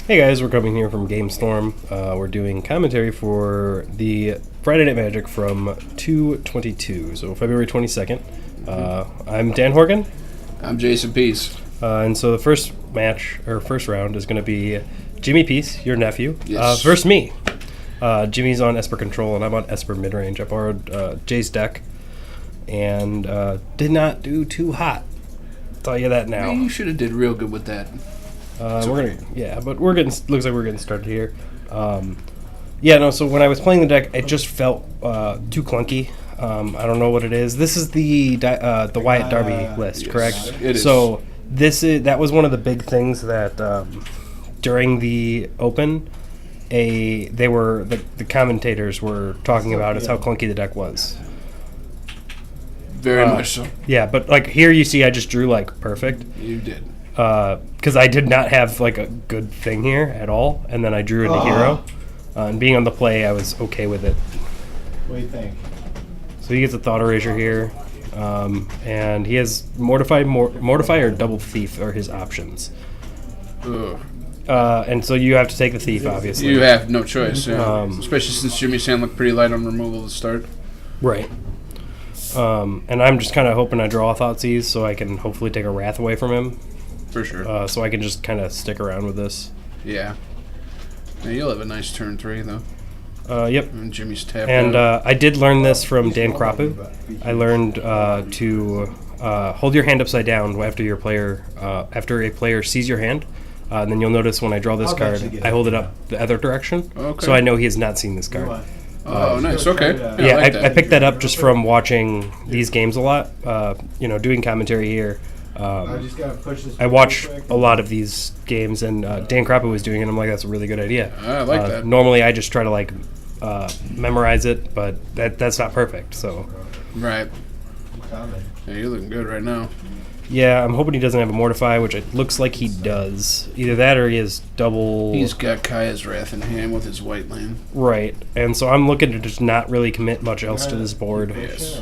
Hey guys, we're coming here from GameStorm. We're doing commentary for the Friday Night Magic from 2/22, so February 22nd. I'm Dan Horgan. I'm Jason Pease. And so the first match, or first round, is going to be Jimmy Pease, your nephew, Yes. versus me. Jimmy's on Esper Control, and I'm on Esper Midrange. I borrowed Jay's deck, and did not do too hot. Tell you that now. You should have did real good with that. But looks like we're getting started here. So when I was playing the deck, it just felt too clunky. I don't know what it is. This is the Wyatt Darby list, Yes, correct? it is. So that was one of the big things that during the Open, the commentators were talking about is how clunky the deck was. Very much so. Yeah, but like here you see, I just drew like perfect. You did. Because I did not have like a good thing here at all, and then I drew into hero, and being on the play, I was okay with it. What do you think? So he gets a Thought Erasure here, and he has Mortify or Double Thief are his options. Ugh. And so you have to take the Thief, obviously. You have no choice, yeah. Especially since Jimmy's hand looked pretty light on removal to start. Right. And I'm just kind of hoping I draw a Thoughtseize so I can hopefully take a Wrath away from him. For sure. So I can just kind of stick around with this. Yeah. Now you'll have a nice turn 3, though. Yep. And Jimmy's tapped And out. I did learn this from Dan Krapu. I learned to hold your hand upside down after a player sees your hand. And then you'll notice when I draw this card, I hold it up the other direction. Okay. So I know he has not seen this card. Oh, nice. Okay. Yeah, like I picked that up just from watching these games a lot. Doing commentary here. I watch a lot of these games, and Dan Krapu was doing it, and I'm like, that's a really good idea. I like that. Normally, I just try to memorize it, but that's not perfect. So, Right. Yeah, you're looking good right now. yeah, I'm hoping he doesn't have a Mortify, which it looks like he does. Either that or he has double. He's got Kaya's Wrath in hand with his white land. Right, and so I'm looking to just not really commit much else to this board. Yes.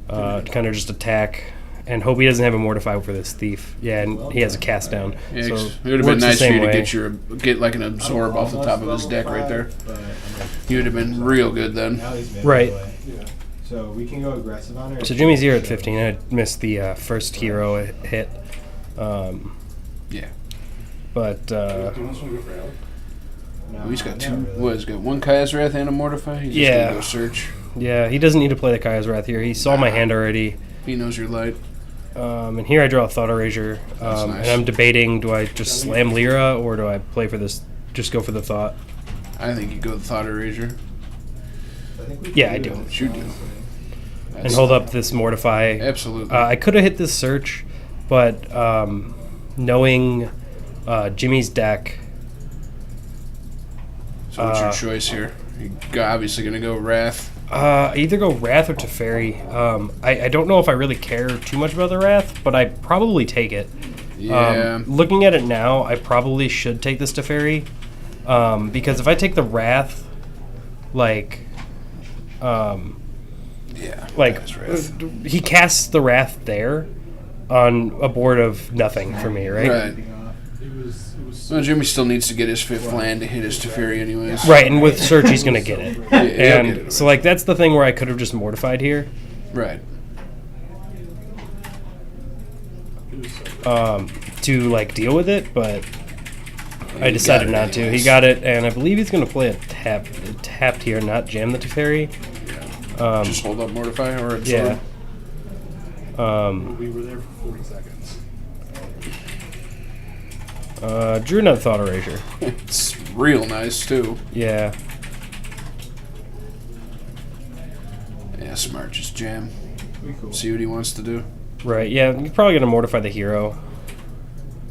To kind of just attack. And hope he doesn't have a Mortify for this Thief. Yeah, and he has a Cast Down. Yeah, So it would have been works the nice for same you to way. get like an Absorb off the top of his deck right there. You would have been real good then. Right. So we can go aggressive on it. So Jimmy's here at 15. I missed the first hero hit. Yeah. But He's got two. What? He's got one Kaya's Wrath and a Mortify. He's just Yeah. gonna go search. yeah, he doesn't need to play the Kaya's Wrath here. He saw my hand already. He knows you're light. And here I draw a Thought Erasure. That's nice. And I'm debating, do I just slam Lyra or do I play for this, just go for the Thought? I think you go with Thought Erasure. Yeah, I do. What you do. And hold up this Mortify. Absolutely. I could have hit this search, but knowing Jimmy's deck, So what's your choice here? You're obviously going to go Wrath. I either go Wrath or Teferi. I don't know if I really care too much about the Wrath, but I probably take it. Yeah. Looking at it now, I probably should take this Teferi, because if I take the Wrath, Kaya's Wrath. he casts the Wrath there on a board of nothing for me, right? Right. Well, Jimmy still needs to get his 5th land to hit his Teferi anyways. Right, and with Search, he's going to get it. He'll get it. So, that's the thing where I could have just Mortified here. Right. To deal with it, but I decided not to. He got it, and I believe he's going to play a tapped here, not jam the Teferi. Just hold up Mortify or Absorb. Yeah. We were there for 40 seconds. Drew another Thought Erasure. It's real nice too. Yeah. Yeah, smart. Just jam. See what he wants to do. Right. Yeah. You're probably going to mortify the hero.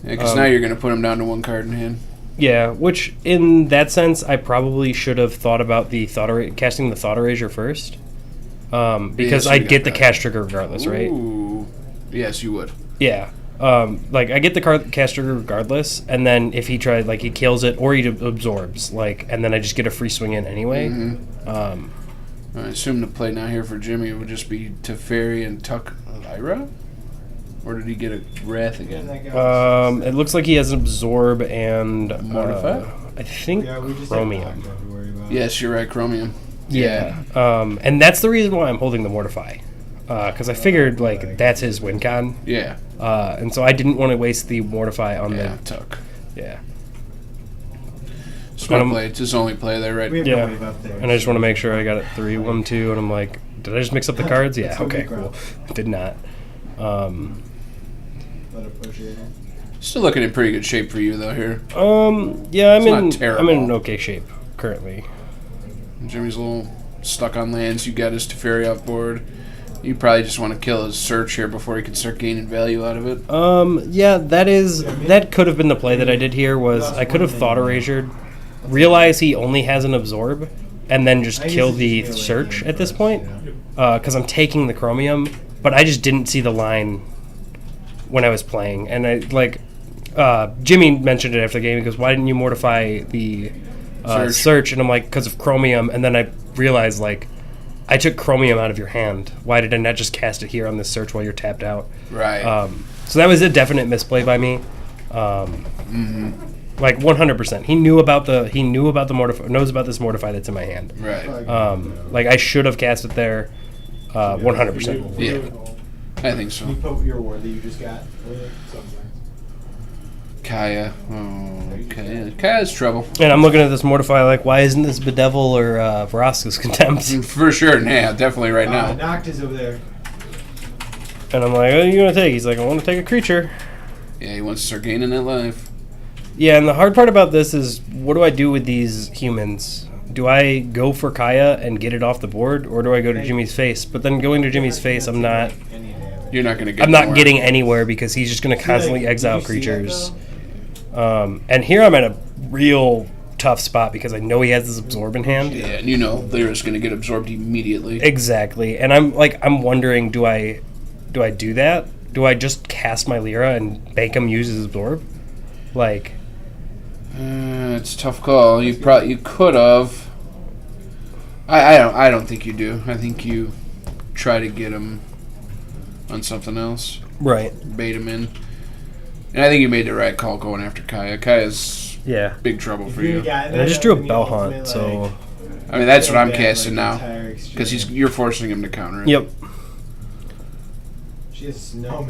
Yeah, because now you're going to put him down to 1 card in hand. Yeah. Which, in that sense, I probably should have thought about the casting the Thought Erasure first. Because so I you got get the that. cast trigger regardless, right? Ooh. Yes, you would. Yeah. I get the cast trigger regardless, and then if he tries, he kills it or he absorbs, and then I just get a free swing in anyway. Mm-hmm. I assume the play now here for Jimmy would just be Teferi and Tuck Lyra? Or did he get a Wrath again? It looks like he has an Absorb and Mortify? I think Chromium. Yes, you're right, Chromium. Yeah. And that's the reason why I'm holding the Mortify. Because I figured, like, that's his win con. Yeah. And so I didn't want to waste the Mortify on the Tuck. Yeah. Smart play. It's his only play there, right? Yeah. And I just want to make sure I got it 3, 1, 2, and I'm like, did I just mix up the cards? Yeah. Okay. Cool. Did not. Still looking in pretty good shape for you, though. Here. Yeah, I'm terrible. in okay shape currently. Jimmy's a little stuck on lands. You got his Teferi off board. You probably just want to kill his search here before he can start gaining value out of it. Yeah, that could have been the play that I did here. Was I could have thought erasured, realize he only has an absorb, and then just kill the search at this point, because I'm taking the Chromium, but I just didn't see the line when I was playing, and Jimmy mentioned it after the game. He goes, "Why didn't you mortify the search?" And I'm like, "Because of Chromium," and then I realized like. I took Chromium out of your hand. Why did I not just cast it here on this search while you're tapped out? Right. So that was a definite misplay by me. Like 100%. He knew about the Mortify. Knows about this Mortify that's in my hand. Right. Like I should have cast it there. 100%. Yeah. I think so. Can you put your ward that you just got? Kaya. Oh, okay. Kaya's trouble. And I'm looking at this Mortify like, why isn't this Bedevil or Vraska's Contempt? For sure. Yeah, definitely right now. Noct is over there. And I'm like, what are you going to take? He's like, I want to take a creature. Yeah, he wants to start gaining that life. Yeah, and the hard part about this is, what do I do with these humans? Do I go for Kaya and get it off the board, or do I go to Jimmy's face? But then going to Jimmy's face, I'm not... You're not going to get I'm not getting anywhere because he's just going to constantly exile creatures. And here I'm at a real tough spot because I know he has this Absorb in hand. Yeah, and you know Lyra's going to get absorbed immediately. Exactly. And I'm wondering, do I do that? Do I just cast my Lyra and bank him use his Absorb? Like... it's a tough call. You could have. I don't think you do. I think you try to get him on something else. Right. Bait him in. And I think you made the right call going after Kaya. Kaya's big trouble for you. And I just drew a Bell Haunt, so... I mean, that's what I'm casting now. Because you're forcing him to counter it. Yep.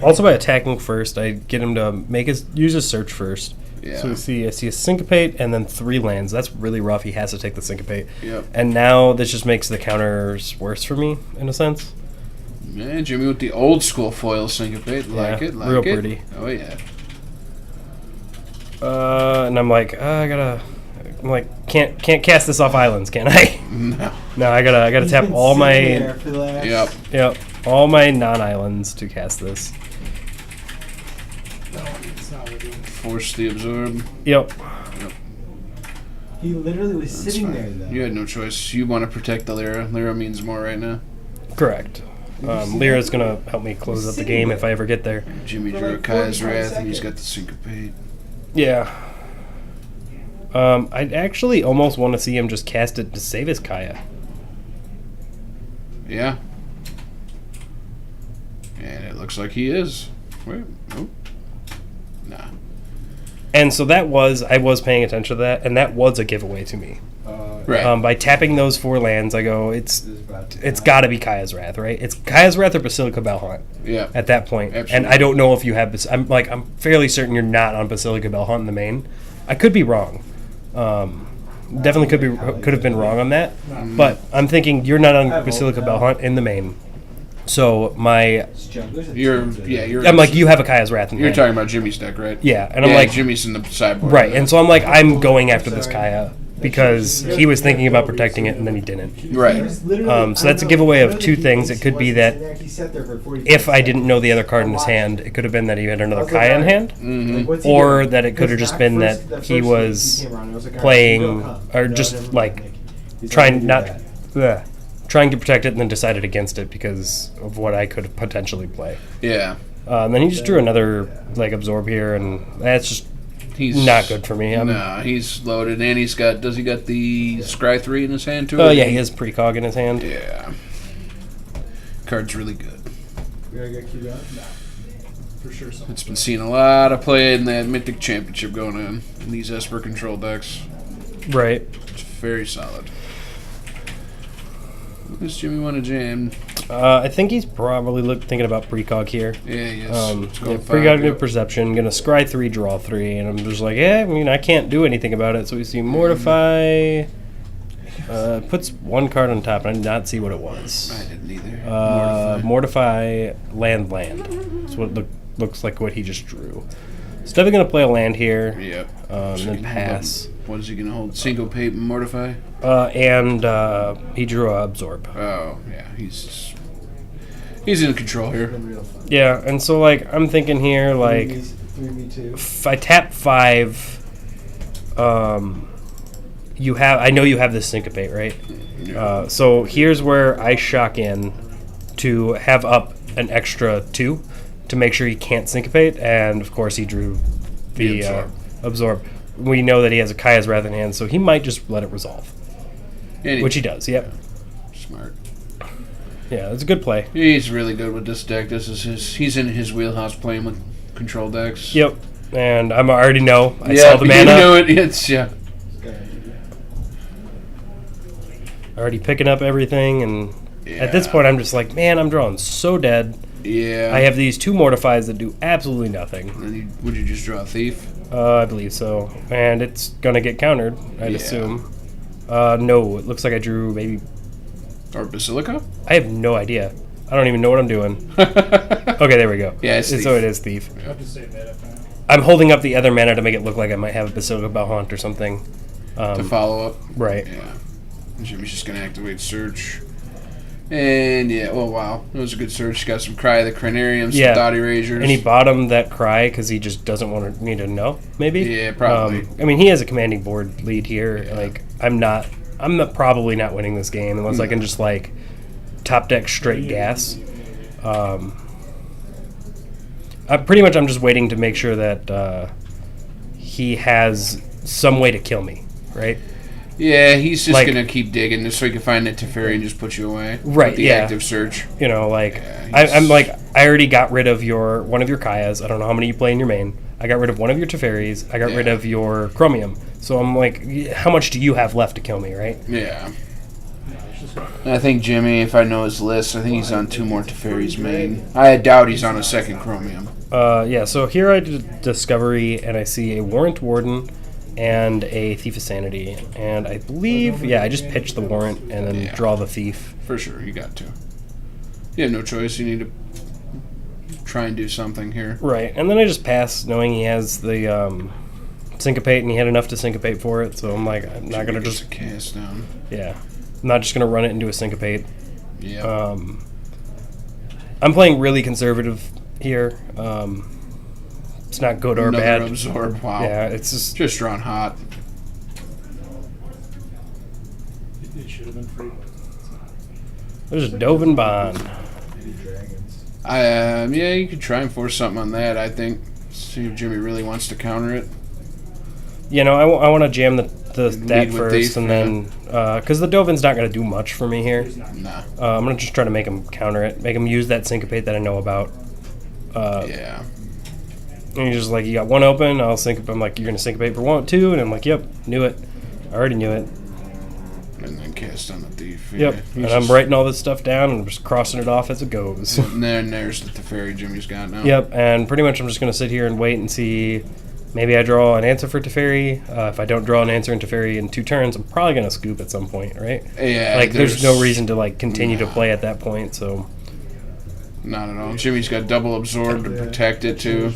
Also, by attacking first, I get him to use his search first. Yeah. So I see a Syncopate and then 3 lands. That's really rough. He has to take the Syncopate. Yep. And now this just makes the counters worse for me, in a sense. Man, Jimmy with the old school foil Syncopate. Like it. Real pretty. Oh, yeah. And I'm like, can't cast this off islands, can I? No, I gotta tap all my... Yep. All my non-islands to cast this. Force the absorb. Yep. He literally was sitting there, though. You had no choice. You want to protect the Lyra. Lyra means more right now. Correct. Lyra's going to help me close up the game if I ever get there. Jimmy drew Kaya's Wrath, and he's got the Syncopate. Yeah. I'd actually almost want to see him just cast it to save his Kaya. Yeah. And it looks like he is. Wait. Nope. Nah. And so I was paying attention to that, and that was a giveaway to me. Right. By tapping those 4 lands, I go, it's got to be Kaya's Wrath, right? It's Kaya's Wrath or Basilica Bellhaunt. Yeah. At that point, Absolutely. And I don't know if you have this. I'm fairly certain you're not on Basilica Bellhaunt in the main. I could be wrong. Definitely could have been wrong on that. But I'm thinking you're not on Basilica Bellhaunt in the main. So I'm like, you have a Kaya's Wrath in You're hand. talking about Jimmy's deck, right? Yeah, and I'm like, Jimmy's in the sideboard. right, and so I'm like, I'm going after this Kaya because he was thinking about protecting it and then he didn't. Right. So that's a giveaway of 2 things. It could be that if I didn't know the other card in his hand, it could have been that he had another Kaya in hand, or that it could have just been that he was playing or just like trying to protect it and then decided against it because of what I could potentially play. Yeah. And then he just drew another absorb here, and that's just not good for me. Nah, he's loaded, and does he got the Scry 3 in his hand too? Oh yeah, he has Precog in his hand. Yeah. Card's really good. We gotta get queued up? No. for sure. It's been seeing a lot of play in that Mythic Championship going on in these Esper control decks. Right. It's very solid. What does Jimmy want to jam? I think he's probably thinking about precog here. Yeah, he is. Precognitive perception, gonna scry 3, draw 3, and I'm just like, I mean, I can't do anything about it. So we see mortify. Puts 1 card on top, and I did not see what it was. I didn't either. Mortify land. That's what looks like what he just drew. He's definitely gonna play a land here. Yep. Then pass. What is he gonna hold? Syncopate and mortify. And he drew a absorb. Oh yeah, he's in control here. Yeah, and so like I'm thinking here like 3v2. if I tap 5, I know you have this syncopate, right? Yeah. So here's where I shock in to have up an extra 2 to make sure he can't syncopate, and of course he drew the absorb. We know that he has a Kaya's Wrath in hand, so he might just let it resolve. Which he does, yep. Smart. Yeah, it's a good play. He's really good with this deck. He's in his wheelhouse playing with control decks. Yep. And I already know. I saw the mana. You know it. It's, yeah. Already picking up everything, and at this point I'm just like, man, I'm drawing so dead. Yeah. I have these 2 mortifies that do absolutely nothing. And would you just draw a thief? I believe so. And it's going to get countered, I'd assume. No, it looks like I drew maybe... Or Basilica? I have no idea. I don't even know what I'm doing. Okay, there we go. Yeah, it's thief. So it is thief. I have to say that. I'm holding up the other mana to make it look like I might have a Basilica Balhaunt or something. To follow up? Right. Yeah. Jimmy's just going to activate search. And yeah, oh wow, it was a good search. Got some Cry of the Cranarium, some Dotty Razors. And he bottomed that Cry because he just doesn't want me to know, maybe? Yeah, probably. I mean, he has a commanding board lead here. Yeah. Like, I'm probably not winning this game unless I can just, like, top deck straight gas. I'm just waiting to make sure that he has some way to kill me, right? Yeah, he's just going to keep digging just so he can find that Teferi and just put you away. Right, with the active search. You know, like, I'm like, I already got rid of one of your Kayas. I don't know how many you play in your main. I got rid of one of your Teferis. I got rid of your Chromium. So I'm like, how much do you have left to kill me, right? Yeah. I think Jimmy, if I know his list, I think he's on 2 more Teferis main. I doubt he's on a second Chromium. Yeah, so here I did Discovery, and I see a Warrant Warden and a Thief of Sanity. And I believe, I just pitch the Warrant and then draw the Thief. For sure, you got to. You have no choice. You need to try and do something here. Right, and then I just pass, knowing he has the Syncopate, and he had enough to Syncopate for it, so I'm like, I'm not going to just... cast down. Yeah. I'm not just going to run it into a Syncopate. Yeah. I'm playing really conservative here. It's not good or bad. Absorb. Wow. Yeah, it's just drawn hot. It should have been free. There's a Dovin Bond. Yeah, you could try and force something on that, I think. See if Jimmy really wants to counter it. You know, I want to jam that first, thief, and then because the Dovin's not going to do much for me here. Nah. I'm going to just try to make him counter it, make him use that Syncopate that I know about. Yeah. And he's just like, you got 1 open, I'll syncopate. I'm like, you're going to Syncopate for 1, 2, and I'm like, yep, knew it. I already knew it. And then cast on the thief. Yep, and I'm writing all this stuff down and I'm just crossing it off as it goes. And then there's the Teferi Jimmy's got now. Yep, and pretty much I'm just going to sit here and wait and see. Maybe I draw an answer for Teferi. If I don't draw an answer in Teferi in 2 turns, I'm probably going to scoop at some point, right? Yeah. Like, there's no reason to, like, continue to play at that point, so... Not at all. Jimmy's got double absorb to protect it, too.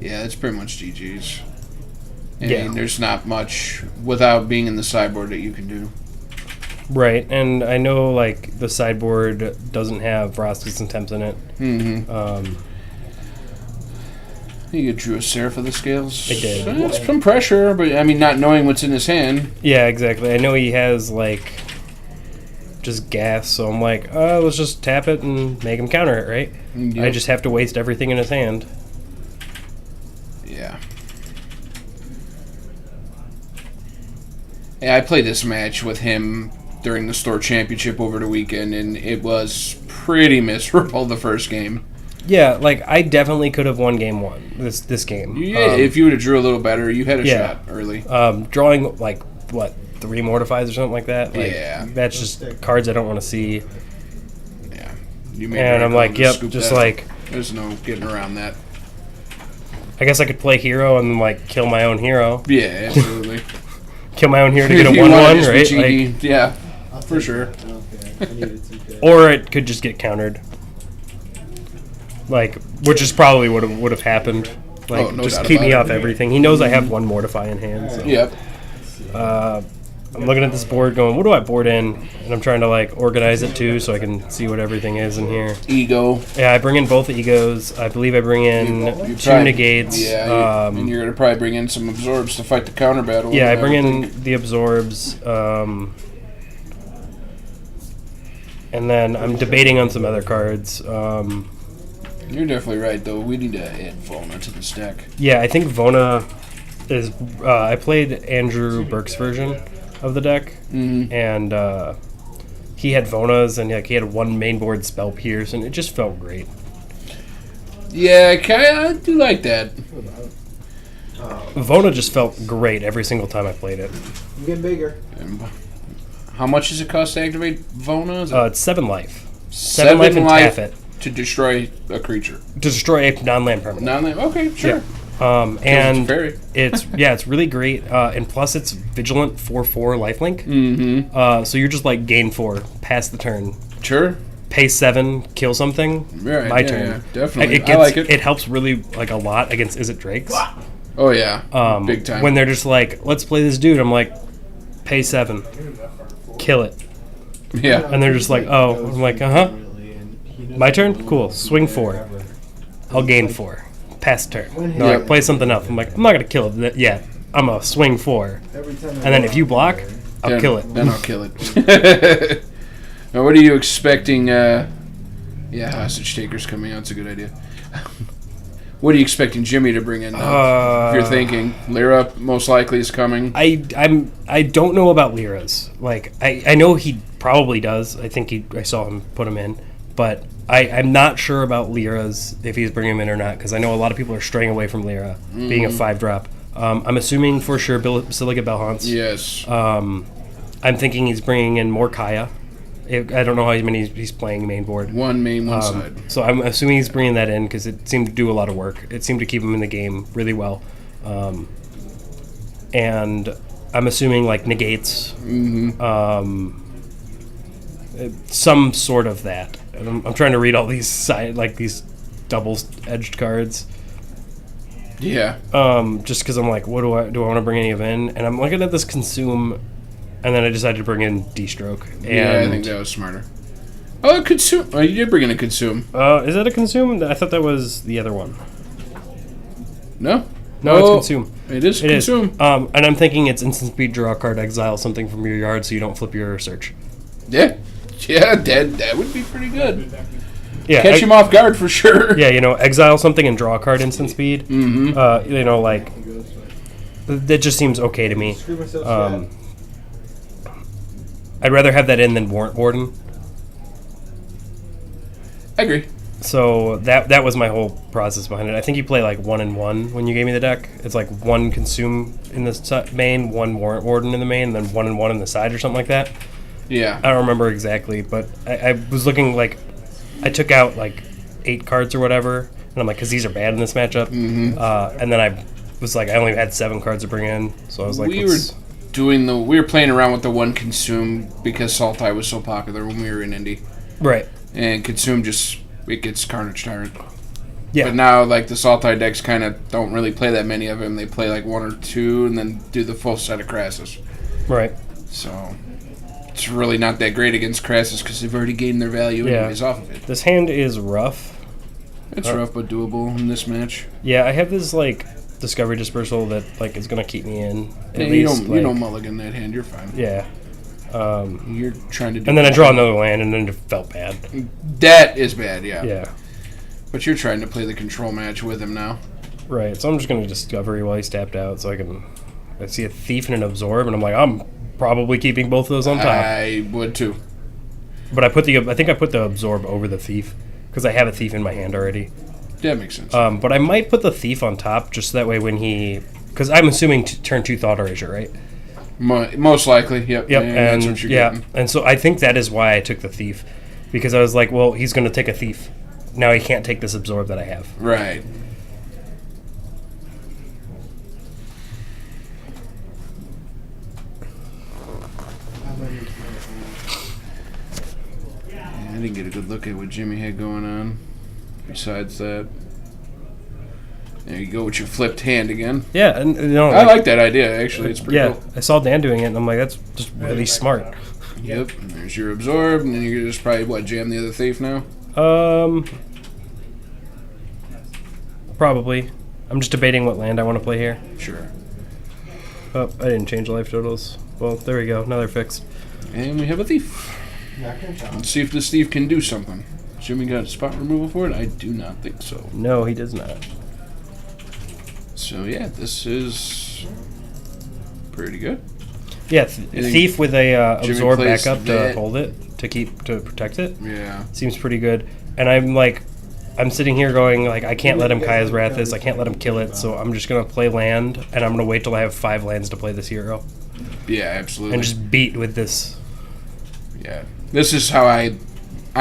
Yeah, that's pretty much GG's. And there's not much without being in the sideboard that you can do. Right, and I know, like, the sideboard doesn't have Vroskis and Temps in it. Mm-hmm. You drew a Seraph of the Scales. I did. It's some pressure, but, I mean, not knowing what's in his hand. Yeah, exactly. I know he has, like, just gas, so I'm like, let's just tap it and make him counter it, right? Yep. I just have to waste everything in his hand. Yeah. Yeah, I played this match with him during the store championship over the weekend, and it was pretty miserable the first game. Yeah, like I definitely could have won game one this game. Yeah, if you would have drew a little better, you had a shot early. Drawing like what 3 mortifies or something like that. Like, Yeah, that's just cards I don't want to see. Yeah, you made And I'm like, yep, just like there's no getting around that. I guess I could play hero and like kill my own hero. Yeah, absolutely. Kill my own hero to If get a you 1/1, wanted to be right? cheeky, Like, yeah, for sure. Okay, I needed 2K. or it could just get countered. Like, which is probably what would have happened. Like, no just doubt keep me about off everything. He knows I have 1 mortify in hand. So. Yep. I'm looking at this board going, what do I board in? And I'm trying to, like, organize it, too, so I can see what everything is in here. Ego. Yeah, I bring in both egos. I believe I bring in 2 negates. Yeah, and you're going to probably bring in some absorbs to fight the counter battle. Yeah, I bring in the absorbs. And then I'm debating on some other cards. You're definitely right, though. We need to add Volna to this deck. Yeah, I think Vona is... I played Andrew Burke's version of the deck, and he had Vonas, and like, he had 1 mainboard spell pierce, and it just felt great. Yeah, I do like that. Vona just felt great every single time I played it. I'm getting bigger. How much does it cost to activate Vona? It's 7 life. 7 life and tap it. To destroy a creature. To destroy a non-land permanent. Non-land? Okay, sure. Yeah. And fairy. it's really great. And plus it's vigilant 4/4 lifelink. Mm-hmm. So you're just like gain 4, pass the turn. Sure. Pay 7, kill something. Right, my yeah, turn. yeah, definitely. I like it. It helps really like a lot against Is It Drakes? Oh yeah. Big time. When they're just like, let's play this dude. I'm like, pay 7, kill it. Yeah. And they're just like, oh. I'm like, my turn? Cool. Swing 4. I'll gain 4. Pass turn. They're like, play something else. I'm like, I'm not going to kill it yet. I'm going to swing 4. And then if you block, I'll kill it. Then I'll kill it. Now, what are you expecting? Yeah, Hostage Taker's coming out. It's a good idea. What are you expecting Jimmy to bring in now? If you're thinking Lyra most likely is coming. I don't know about Lyra's. Like I know he probably does. I think I saw him put him in, but I'm not sure about Lyra's if he's bringing him in or not, because I know a lot of people are straying away from Lyra being a 5-drop. I'm assuming for sure Basilica Belhaunts. Yes. I'm thinking he's bringing in more Kaya. I don't know how many he's playing main board. 1 main, 1 side. So I'm assuming he's bringing that in because it seemed to do a lot of work. It seemed to keep him in the game really well. And I'm assuming like negates, some sort of that. And I'm trying to read all these these double-edged cards. Yeah. Just because I'm like, what do I want to bring any of in? And I'm looking at this consume. And then I decided to bring in D-Stroke. Yeah, I think that was smarter. Oh, consume. Oh, you did bring in a consume. Is that a consume? I thought that was the other one. No? No, it's consume. It is consume. And I'm thinking it's instant speed, draw a card, exile something from your yard so you don't flip your search. Yeah. Yeah, that would be pretty good. Yeah, Catch him off guard for sure. Yeah, exile something and draw a card instant speed. Like, that just seems okay to me. I'd rather have that in than Warrant Warden. I agree. So that was my whole process behind it. I think you play like 1 and 1 when you gave me the deck. It's like 1 consume in the main, 1 Warrant Warden in the main, and then 1 and 1 in the side or something like that. Yeah. I don't remember exactly, but I was looking like I took out like 8 cards or whatever, and I'm like, because these are bad in this matchup. And then I was like, I only had 7 cards to bring in, so I was like, we were playing around with the 1 consume because Sultai was so popular when we were in Indy. Right. And consume it gets Carnage Tyrant. Yeah. But now like the Sultai decks kind of don't really play that many of them. They play like 1 or 2 and then do the full set of Crassus. Right. So it's really not that great against Crassus because they've already gained their value anyways off of it. This hand is rough. It's rough but doable in this match. Yeah, I have this like Discovery Dispersal that like is gonna keep me in. You don't mulligan that hand. You're fine. Yeah. You're trying to do. And then I draw another land, and then it felt bad. That is bad. Yeah. Yeah. But you're trying to play the control match with him now. Right. So I'm just gonna Discovery while he's tapped out, so I see a Thief and an Absorb, and I'm like, I'm probably keeping both of those on top. I would too. But I think I put the absorb over the thief because I have a thief in my hand already. That makes sense. But I might put the thief on top just that way when he, because I'm assuming turn 2 Thought Erasure, right? Most likely, yep. Yep, And and that's what you're getting. and so I think that is why I took the thief, because I was like, well, he's going to take a thief. Now he can't take this absorb that I have. Right. Yeah, I didn't get a good look at what Jimmy had going on. Besides that, there you go with your flipped hand again. Yeah, and I like that idea. Actually, it's pretty cool. I saw Dan doing it, and I'm like, that's just really smart. Yep. And there's your absorb, and then you're just probably jam the other thief now. Probably. I'm just debating what land I want to play here. Sure. Oh, I didn't change life totals. Well, there we go. Now they're fixed. And we have a thief. Let's see if this thief can do something. Jimmy got spot removal for it? I do not think so. No, he does not. So yeah, this is pretty good. Yeah, thief with a absorb backup to hold it, to protect it. Yeah. Seems pretty good. And I'm sitting here going, like, I can't let him Kaya's Wrath this, I can't let him kill it, so I'm just going to play land, and I'm going to wait till I have 5 lands to play this hero. Yeah, absolutely. And just beat with this. Yeah. This is how I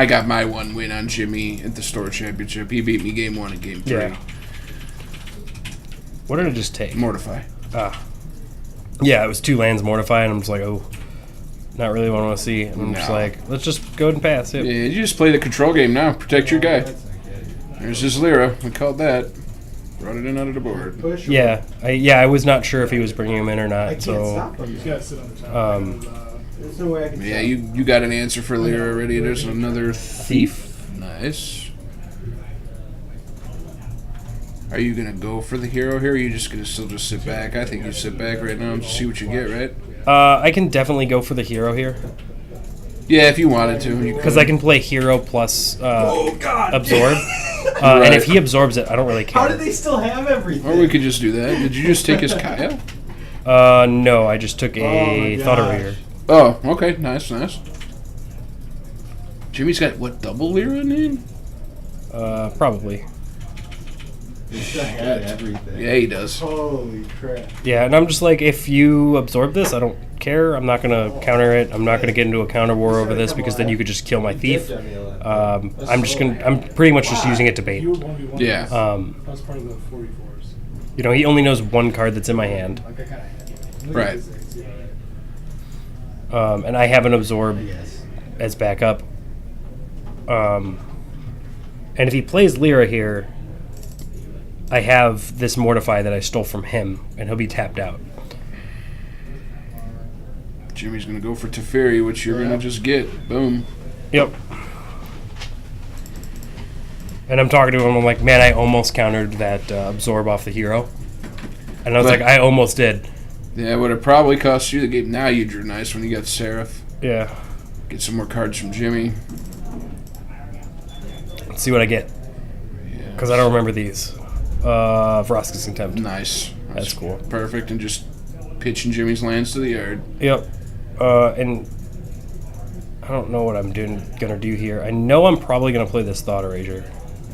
got my 1 win on Jimmy at the store championship. He beat me game 1 and game 3. Yeah. What did it just take? Mortify. Yeah, it was 2 lands Mortify, and I'm just like, oh, not really what I want to see. And I'm just like, let's just go ahead and pass. Yep. Yeah, you just play the control game now. Protect your guy. There's his Lyra. We called that. Brought it in out of the board. Yeah, I was not sure if he was bringing him in or not. I can't stop him. He's got to sit on the top. There's no way I can Yeah, stop you got an answer for Lyra already. There's another thief. Nice. Are you going to go for the hero here, or are you just going to still just sit back? I think you sit back right now and just see what you get, right? I can definitely go for the hero here. Yeah, if you wanted to. Because I can play hero plus absorb. Right. And if he absorbs it, I don't really care. How did they still have everything? Or we could just do that. Did you just take his Kyle? No, I just took a Thought Erasure. Oh, okay. Nice, nice. Jimmy's got, what, double Lyra in him? Probably. They still had everything. Yeah, he does. Holy crap. Yeah, and I'm just like, if you absorb this, I don't care. I'm not going to counter it. I'm not going to get into a counter war over this because then you could just kill my thief. I'm pretty much just using it to bait. You were 1v1. Yeah. That was part of the 44s. You know, he only knows 1 card that's in my hand. Like, I kind of had it. Right. And I have an absorb as backup. And if he plays Lyra here, I have this Mortify that I stole from him, and he'll be tapped out. Jimmy's going to go for Teferi, which you're going to just get. Boom. Yep. And I'm talking to him, I'm like, man, I almost countered that absorb off the hero. And I was like, I almost did. Yeah, would have probably cost you the game. Now you drew nice when you got Seraph. Yeah. Get some more cards from Jimmy. Let's see what I get. Because I don't remember these. Vroska's Contempt. Nice. That's cool. Perfect, and just pitching Jimmy's lands to the yard. Yep. And I don't know what I'm gonna do here. I know I'm probably gonna play this Thought Erasure.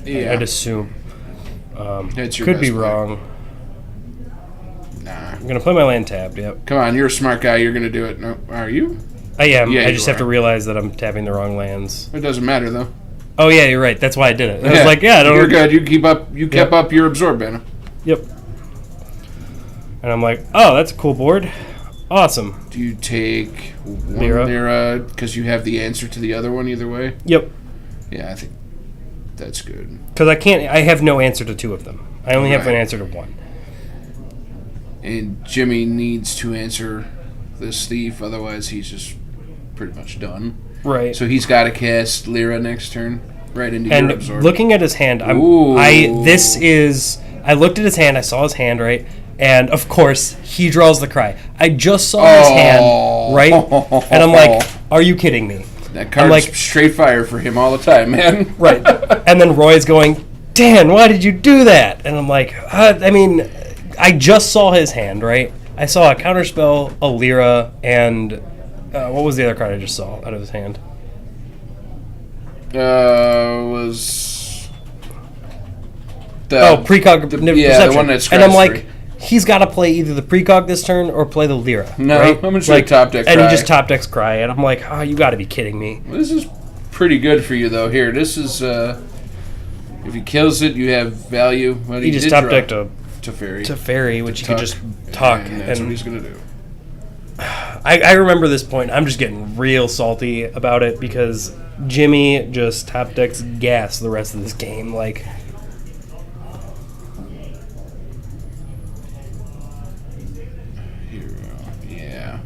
Yeah. I'd assume. That's your Could be best play. wrong. Nah. I'm gonna play my land tapped. Yep. Come on, you're a smart guy. You're going to do it. No, are you? I am. Yeah, I just you have to are. realize that I'm tapping the wrong lands. It doesn't matter, though. Oh yeah, you're right. That's why I did it. I was like, I don't. You're good. You keep up. You kept up your absorb banner. Yep. And I'm like, oh, that's a cool board. Awesome. Do you take one Lyra? Lyra because you have the answer to the other one either way? Yep. Yeah, I think that's good. Because I have no answer to 2 of them. I only have Right. an answer to 1. And Jimmy needs to answer this thief, otherwise he's just pretty much done. Right. So he's got to cast Lyra next turn, right into And your absorb. looking at his hand, I looked at his hand, I saw his hand, right? And of course, he draws the cry. I just saw his hand, right? And I'm like, are you kidding me? That card's like- straight fire for him all the time, man. Right. And then Roy's going, Dan, why did you do that? And I'm like, I mean, I just saw his hand, right? I saw a counterspell, a Lyra, and what was the other card I just saw out of his hand? Was the precog the perception. one that's and I'm scratch like, free. he's got to play either the precog this turn or play the Lyra. No, right? I'm just gonna top deck and Cry. he just top decks Cry, and I'm like, oh, you got to be kidding me. Well, this is pretty good for you though. Here, this is if he kills it, you have value. Well, He just did top draw decked a Teferi. Teferi, which To you could tuck, just tuck. and that's what he's gonna do. I remember this point. I'm just getting real salty about it because Jimmy just top decks gas the rest of this game. Like, Yeah.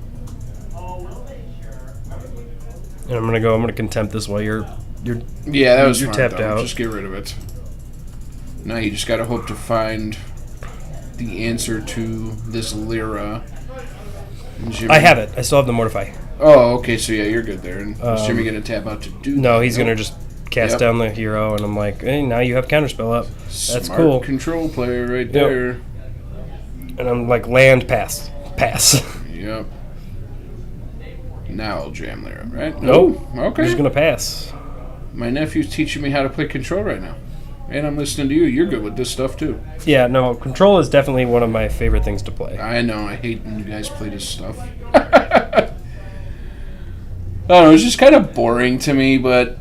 and I'm gonna contempt this while you're Yeah, that was You're smart, tapped though. out. Just get rid of it. Now you just gotta hope to find the answer to this Lyra. And Jimmy- I have it. I still have the Mortify. Oh, okay, so yeah, you're good there. And is Jimmy gonna tap out to do No, that? he's gonna just cast Yep. down the hero, and I'm like, hey, now you have counterspell up. That's Smart cool. control player right there. And I'm like, land, pass. Yep. Now I'll jam Lyra, right? Nope. Okay. I'm just gonna pass. My nephew's teaching me how to play control right now. And I'm listening to you. You're good with this stuff, too. Yeah, no, control is definitely one of my favorite things to play. I know. I hate when you guys play this stuff. I don't know. It's just kind of boring to me, but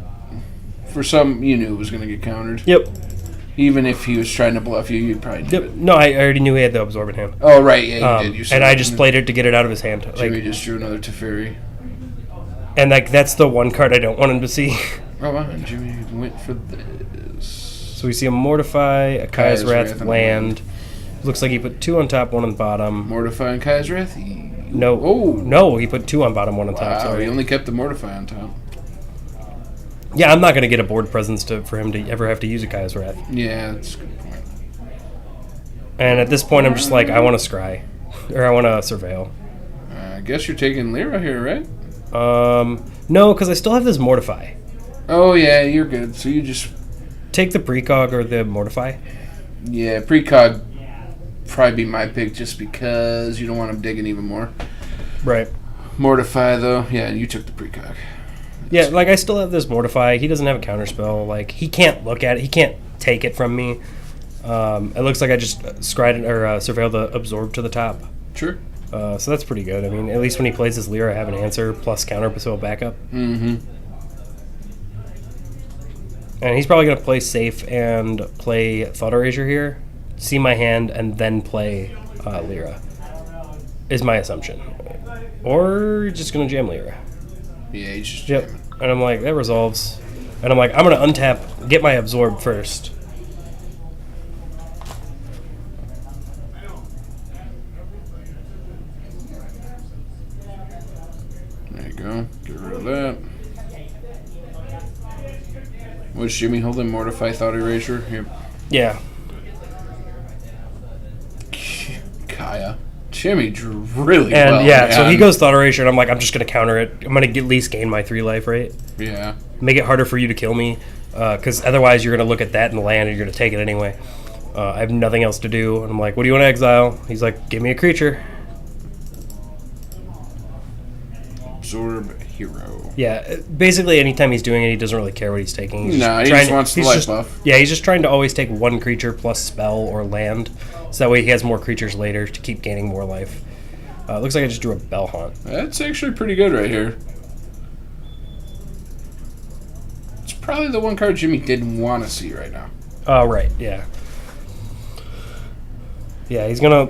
for some, you knew it was going to get countered. Yep. Even if he was trying to bluff you, you'd probably do Yep. it. No, I already knew he had the absorb in hand. Oh, right. Yeah, you did. You said And I that, just didn't played it to get it out of his hand. you? Jimmy Like, just drew another Teferi. and like that's the one card I don't want him to see. Oh, wow. And Jimmy went for this. So we see a Mortify, a Kaya's Wrath, and a land. Looks like he put 2 on top, 1 on bottom. Mortify and Kai's Wrath. No. Oh. No, he put 2 on bottom, 1 on top. Wow, Sorry. he only kept the Mortify on top. Yeah, I'm not going to get a board presence for him to ever have to use a Kaya's Wrath. Yeah, that's a good point. And at this point, I'm just like, I want to scry. Or I want to surveil. I guess you're taking Lyra here, right? No, because I still have this Mortify. Oh, yeah, you're good. So you just... Take the precog or the Mortify. Yeah, precog probably be my pick just because you don't want him digging even more. Right. Mortify, though. Yeah, you took the precog. Yeah, like I still have this Mortify. He doesn't have a counterspell. Like, he can't look at it. He can't take it from me. It looks like I just surveilled the absorb to the top. Sure. So that's pretty good. I mean, at least when he plays his Lyra, I have an answer plus counterspell backup. Mm-hmm. And he's probably going to play safe and play Thought Erasure here, see my hand, and then play Lyra, is my assumption. Or you're just going to jam Lyra. Yeah, he's just Yep. jamming. And I'm like, that resolves. And I'm like, I'm going to untap, get my absorb first. There you go. Get rid of that. Was Jimmy holding Mortify Thought Erasure? Yep. Yeah. Kaya. Jimmy drew really And well. yeah, so man. he goes Thought Erasure, and I'm like, I'm just going to counter it. I'm going to at least gain my 3 life, right? Yeah. Make it harder for you to kill me, because otherwise you're going to look at that and land, and you're going to take it anyway. I have nothing else to do. And I'm like, what do you want to exile? He's like, give me a creature. Absorb Hero. Yeah, basically anytime he's doing it, he doesn't really care what he's taking. He's No, he trying just wants the life buff. Yeah, he's just trying to always take 1 creature plus spell or land, so that way he has more creatures later to keep gaining more life. Looks like I just drew a Bell Haunt. That's actually pretty good right here. It's probably the one card Jimmy didn't want to see right now. Oh, right, yeah. Yeah, he's gonna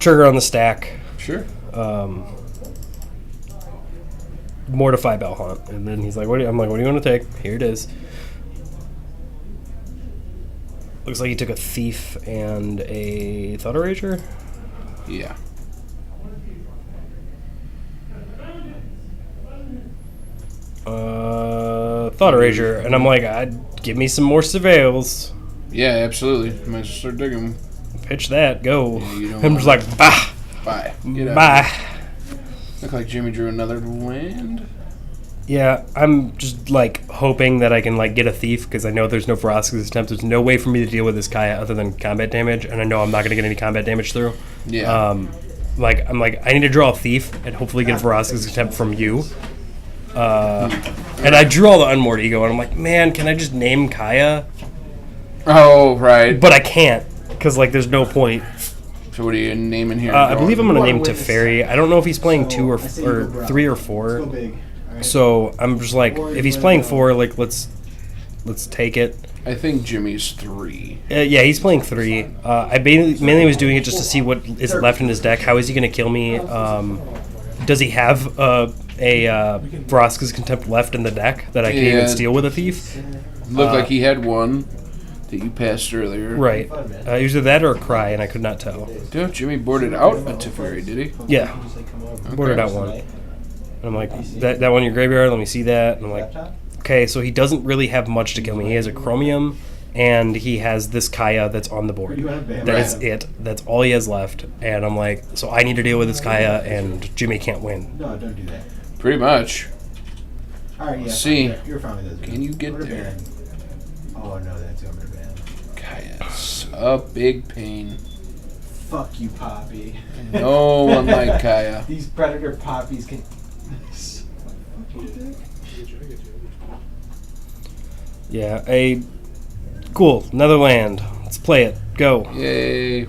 trigger on the stack. Sure. Mortify Bell Haunt, and then he's like, I'm like, what do you want to take? Here it is. Looks like he took a Thief and a Thought Erasure. Yeah. Thought Erasure, and I'm like, give me some more Surveils. Yeah, absolutely. Might as well start digging. Pitch that, go. Yeah, you don't I'm just like, bah, Bye. Get out. bye. Look like Jimmy drew another land. Yeah, I'm just like hoping that I can like get a Thief because I know there's no Ferocity attempt. There's no way for me to deal with this Kaya other than combat damage, and I know I'm not going to get any combat damage through. Yeah. I'm like, I need to draw a Thief and hopefully get a Ferocity attempt from you. All And I drew all the Unmoored Ego, and I'm like, man, can I just name Kaya? Oh, right. But I can't, because, like, there's no point. So what are you naming here? I believe I'm going to name Witness. Teferi. I don't know if he's playing So, 2 or I say you go brown. 3 or Go 4. big. Alright? So I'm just like, if he's playing 4, like, let's take it. I think Jimmy's 3. Yeah, he's playing 3. I mainly was doing it just to see what is left in his deck. How is he going to kill me? Does he have a Vraska's Contempt left in the deck that I can even steal with a Thief? Looked like he had one that you passed earlier. Right. Either that or a Cry, and I could not tell. Dude, Jimmy boarded out a Teferi, did he? Yeah, boarded out one. And I'm like, that one in your graveyard, let me see that. And I'm like, okay, so he doesn't really have much to kill me. He has a Chromium, and he has this Kaya that's on the board. That is it. That's all he has left. And I'm like, so I need to deal with this Kaya, and Jimmy can't win. No, don't do that. Pretty much. Alright, yeah. See, fine, you're fine with this. can you get I'm gonna there? ban. Oh no, that's I'm gonna ban. Kaya's a big pain. Fuck you, Poppy. No one like Kaya. These predator poppies can. Yeah, cool, another land. Let's play it. Go. Yay.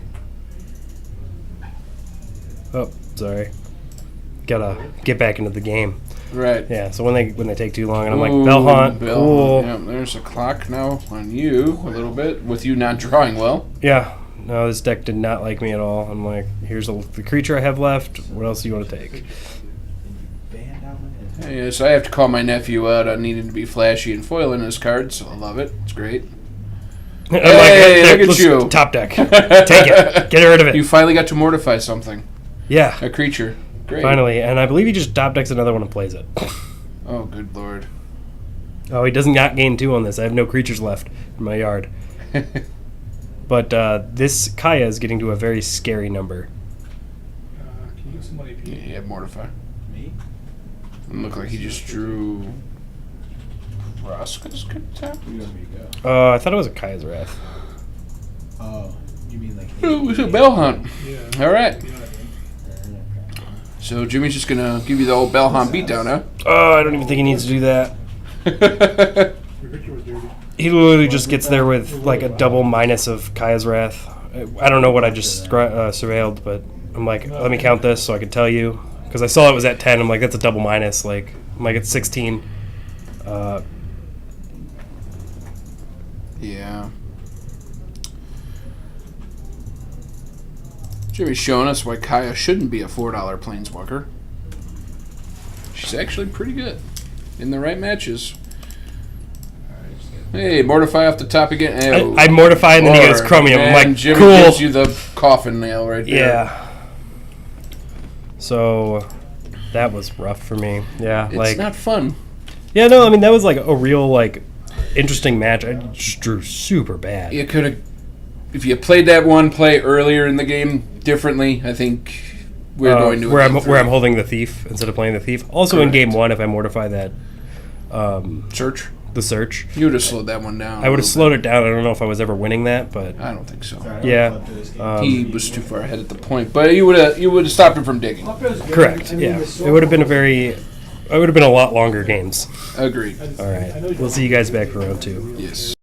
Oh, sorry. Gotta get back into the game. Right. Yeah, so when they take too long, and I'm like, Ooh, Bell Hunt, cool. Yeah, there's a clock now on you a little bit, with you not drawing well. Yeah, no, this deck did not like me at all. I'm like, here's the creature I have left. What else do you want to take? Yeah, so I have to call my nephew out on needing to be flashy and foiling his cards, so I love it. It's great. I'm Hey, like, look at let's- you. Top deck. Take it. Get rid of it. You finally got to mortify something. Yeah, A creature. Great. finally. And I believe he just top decks another one and plays it. Oh, good lord. Oh, he doesn't not gain 2 on this. I have no creatures left in my yard. But this Kaya is getting to a very scary number. Can you use some money, Pete? Yeah, mortify. Me? It looked like he just drew Vraska's Contempt. You want me to go? I thought it was a Kaya's Wrath. Oh, you mean like? Oh, it's a Bell Hunt. Yeah. All right. You know what I mean? So Jimmy's just gonna give you the old Bell Hunt beatdown, huh? Oh, I don't even think he needs to do that. Your picture was dirty. He literally just gets there with like a double minus of Kaya's Wrath. I don't know what I just surveilled, but I'm like, let me count this so I can tell you. Because I saw it was at 10. I'm like, that's a double minus. Like, I'm like, it's 16. Yeah. Jimmy's showing us why Kaya shouldn't be a $4 planeswalker. She's actually pretty good in the right matches. Hey, mortify off the top again. Oh. I mortify and then he goes Chromium. I'm And like, Jimmy cool. gives you the coffin nail right there. Yeah. So that was rough for me. Yeah, It's like not fun. yeah, no, I mean that was like a real like interesting match. I just drew super bad. You could have, if you played that one play earlier in the game differently, I think we're going to where I'm holding the thief instead of playing the thief. Also in Correct. game 1, if I mortify that search. the search, You would have slowed that one down. I would have slowed it down. I don't know if I was ever winning that, but I don't think so. yeah, He was too far ahead at the point, but you would have stopped him from digging. correct. Yeah, it would have been a lot longer games. Agreed. All right, we'll see you guys back for round 2. Yes.